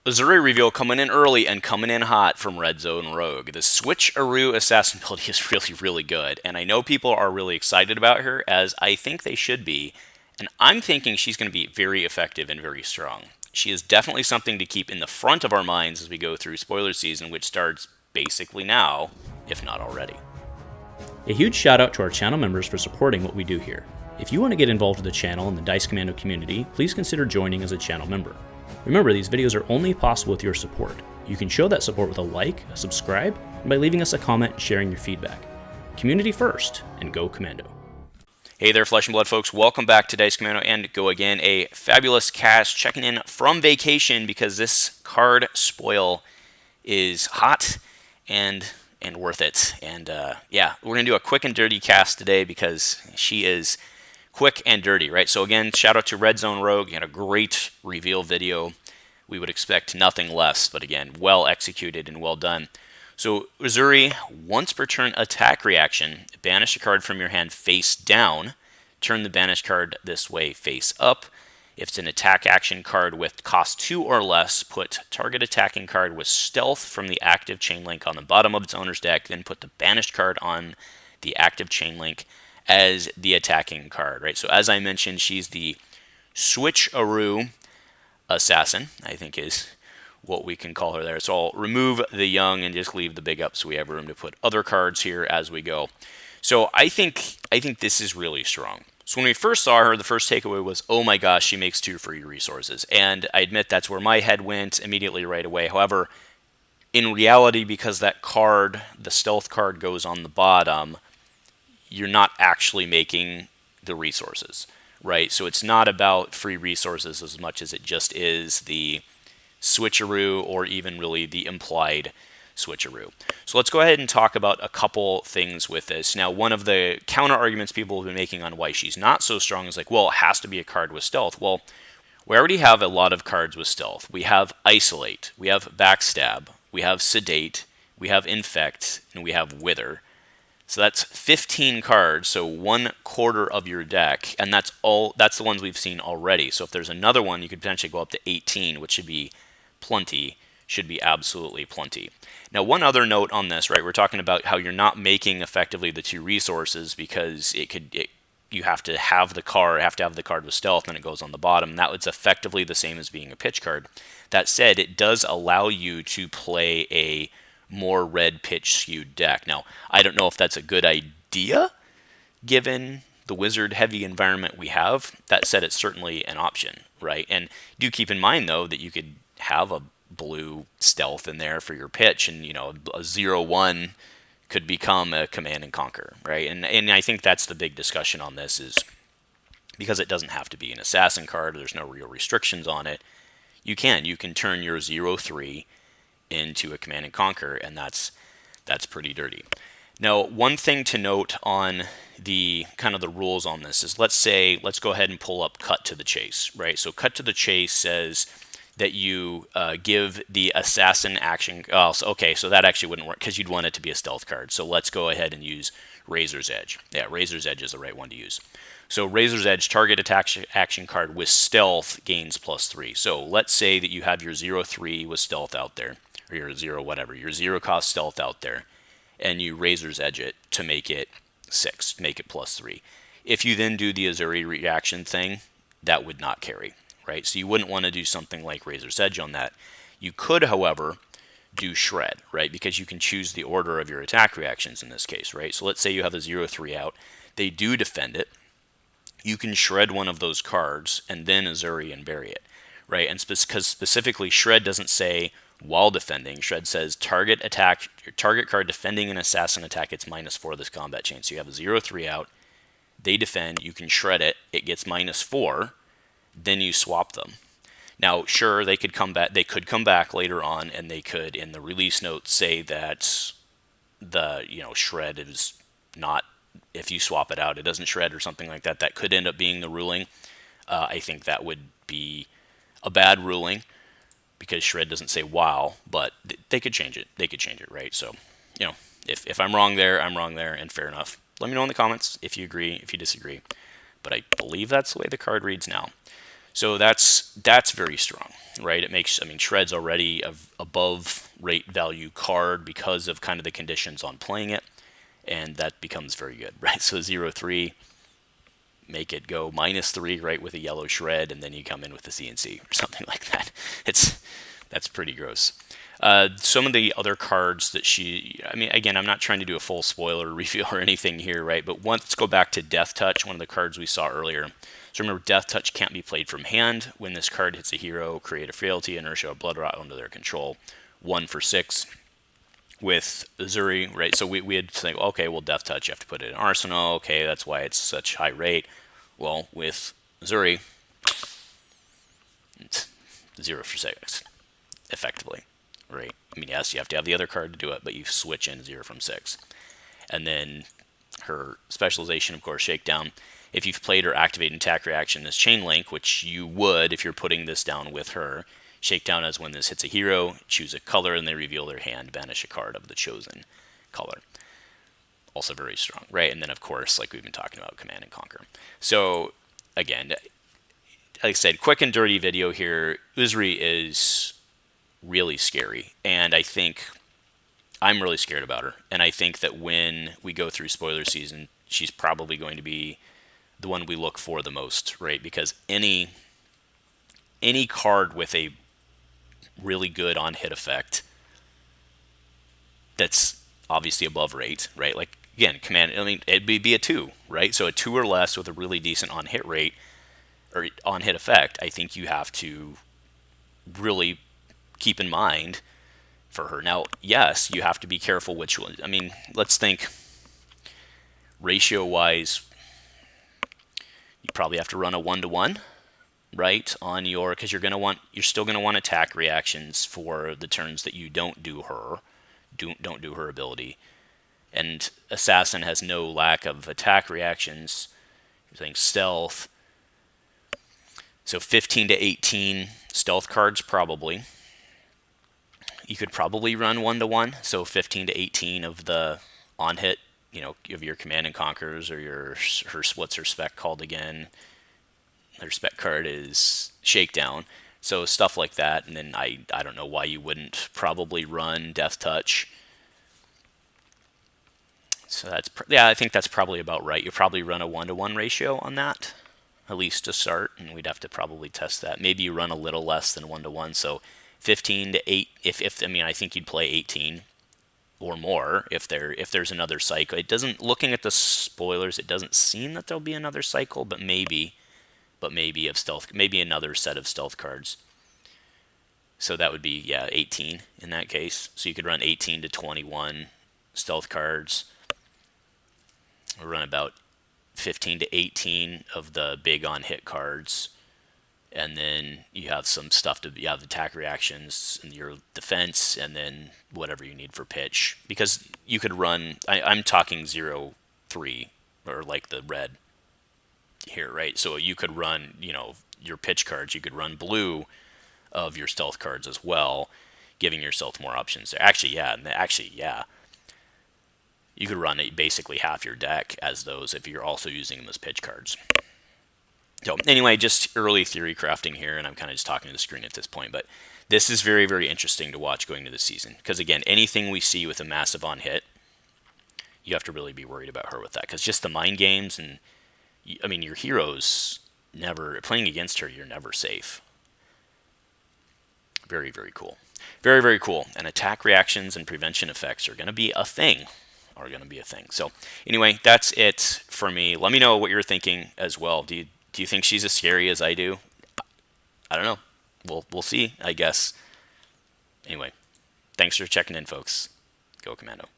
Uzri reveal coming in early and coming in hot from Red Zone Rogue. The Switch-a-Roo assassin ability is really, really good, and I know people are really excited about her, as I think they should be, and I'm thinking she's going to be very effective and very strong. She is definitely something to keep in the front of our minds as we go through spoiler season, which starts basically now, if not already. A huge shout out to our channel members for supporting what we do here. If you want to get involved with the channel and the Dice Commando community, please consider joining as a channel member. Remember, these videos are only possible with your support. You can show that support with a like, a subscribe, and by leaving us a comment and sharing your feedback. Community first, and go Commando. Hey there, Flesh and Blood folks. Welcome back to Dice Commando and Go Again. A fabulous cast checking in from vacation because this card spoil is hot and worth it. And yeah, we're going to do a quick and dirty cast today because she is quick and dirty, right? So again, shout out to Red Zone Rogue. You had a great reveal video. We would expect nothing less, but again, well executed and well done. So Uzri, once per turn attack reaction, banish a card from your hand face down. Turn the banished card this way face up. If it's an attack action card with cost 2 or less, put target attacking card with stealth from the active chain link on the bottom of its owner's deck, then put the banished card on the active chain link as the attacking card, right? So as I mentioned, she's the Switch-a-Roo assassin, I think is what we can call her there. So I'll remove the young and just leave the big up so we have room to put other cards here as we go. So I think this is really strong. So when we first saw her, the first takeaway was, oh my gosh, she makes 2 free resources. And I admit that's where my head went immediately right away. However, in reality, because that card, the stealth card, goes on the bottom, you're not actually making the resources, right? So it's not about free resources as much as it just is the Switch-a-Roo or even really the implied Switch-a-Roo. So let's go ahead and talk about a couple things with this. Now, one of the counter arguments people have been making on why she's not so strong is like, well, it has to be a card with stealth. Well, we already have a lot of cards with stealth. We have Isolate, we have Backstab, we have Sedate, we have Infect, and we have Wither. So that's 15 cards, so 1/4 of your deck, and that's the ones we've seen already. So if there's another one, you could potentially go up to 18, which should be plenty, should be absolutely plenty. Now, one other note on this, right? We're talking about how you're not making effectively the 2 resources because you have to have the card with stealth, and it goes on the bottom. And that was effectively the same as being a pitch card. That said, it does allow you to play a more red pitch skewed deck. Now, I don't know if that's a good idea given the wizard heavy environment we have. That said, it's certainly an option, right? And do keep in mind though that you could have a blue stealth in there for your pitch, and a 0/1 could become a command and conquer, right? And I think that's the big discussion on this, is because it doesn't have to be an assassin card, there's no real restrictions on it. You can turn your 0/3 into a command and conquer, and that's pretty dirty. Now, one thing to note on the kind of the rules on this is, let's go ahead and pull up Cut to the Chase, right? So Cut to the Chase says that you give the assassin action. Okay, so that actually wouldn't work because you'd want it to be a stealth card. So let's go ahead and use Razor's Edge. Yeah, Razor's Edge is the right one to use. So Razor's Edge, target attack action card with stealth gains +3. So let's say that you have your 0/3 with stealth out there, or your 0 cost stealth out there, and you Razor's Edge it to make it 6, make it +3. If you then do the Uzri reaction thing, that would not carry, right? So you wouldn't want to do something like Razor's Edge on that. You could, however, do Shred, right? Because you can choose the order of your attack reactions in this case, right? So let's say you have the 0/3 out. They do defend it. You can Shred one of those cards and then Uzri and bury it, right? And because specifically Shred doesn't say while defending. Shred says target card defending an assassin attack gets -4 this combat chain. So you have a 0/3 out. They defend. You can Shred it. It gets -4. Then you swap them. Now, sure, they could come back. They could come back later on, and they could, in the release notes, say that the Shred is not. If you swap it out, it doesn't shred or something like that. That could end up being the ruling. I think that would be a bad ruling, because Shred doesn't say wow, but they could change it. They could change it, right? So, if I'm wrong there, I'm wrong there, and fair enough. Let me know in the comments if you agree, if you disagree. But I believe that's the way the card reads now. So that's that's very strong, right? It makes, I mean, Shred's already a above rate value card because of kind of the conditions on playing it, and that becomes very good, right? So 0-3, make it go -3, right, with a yellow Shred, and then you come in with the CNC or something like that. That's pretty gross. Some of the other cards that I mean, again, I'm not trying to do a full spoiler review or anything here, right? But let's go back to Death Touch, one of the cards we saw earlier. So remember, Death Touch can't be played from hand. When this card hits a hero, create a Frailty, Inertia, or Blood Rot under their control. 1 for 6 with Uzri, right? So we had to think, okay, well, Death Touch, you have to put it in Arsenal. Okay, that's why it's such high rate. Well, with Uzri, it's 0 for 6, effectively, right? I mean, yes, you have to have the other card to do it, but you switch in 0 from 6. And then her specialization, of course, Shakedown. If you've played or activated attack reaction as Chain Link, which you would if you're putting this down with her, Shakedown is when this hits a hero, choose a color, and they reveal their hand, banish a card of the chosen color. Also very strong, right? And then, of course, like we've been talking about, Command and Conquer. So, again, like I said, quick and dirty video here. Uzri is really scary, and I think I'm really scared about her. And I think that when we go through spoiler season, she's probably going to be the one we look for the most, right? Because any card with a really good on-hit effect that's obviously above rate, right? Like, again, Command, I mean, it'd be a 2, right? So a 2 or less with a really decent on-hit rate or on-hit effect, I think you have to really keep in mind for her. Now, yes, you have to be careful which one. I mean, let's think ratio-wise, you probably have to run a 1-to-1, right, on your, because you're still gonna want attack reactions for the turns that you don't do her ability. And Assassin has no lack of attack reactions. You're saying stealth. So 15 to 18 stealth cards probably. You could probably run 1-to-1. So 15 to 18 of the on hit, of your Command and Conquerors, or what's her spec called again? Her spec card is Shakedown. So stuff like that. And then I don't know why you wouldn't probably run Death Touch. So I think that's probably about right. You probably run a 1-to-1 ratio on that, at least to start, and we'd have to probably test that. Maybe you run a little less than 1-to-1, so 15 to 8. If I mean, I think you'd play 18 or more if there's another cycle. It doesn't, looking at the spoilers, it doesn't seem that there'll be another cycle, but maybe of stealth, maybe another set of stealth cards. So that would be 18 in that case. So you could run 18 to 21 stealth cards. We'll run about 15 to 18 of the big on-hit cards, and then you have some stuff you have attack reactions and your defense, and then whatever you need for pitch. Because you could run, I'm talking 0-3, or like the red here, right? So you could run, your pitch cards, you could run blue of your stealth cards as well, giving yourself more options there. Actually, yeah. You could run basically half your deck as those if you're also using them as pitch cards. So anyway, just early theory crafting here, and I'm kind of just talking to the screen at this point, but this is very, very interesting to watch going into the season. Because again, anything we see with a massive on hit, you have to really be worried about her with that. Because just the mind games, and I mean, your heroes never, playing against her, you're never safe. Very, very cool. Very, very cool. And attack reactions and prevention effects are going to be a thing. So anyway, that's it for me. Let me know what you're thinking as well. Do you think she's as scary as I do? I don't know. We'll see, I guess. Anyway, thanks for checking in, folks. Go Commando.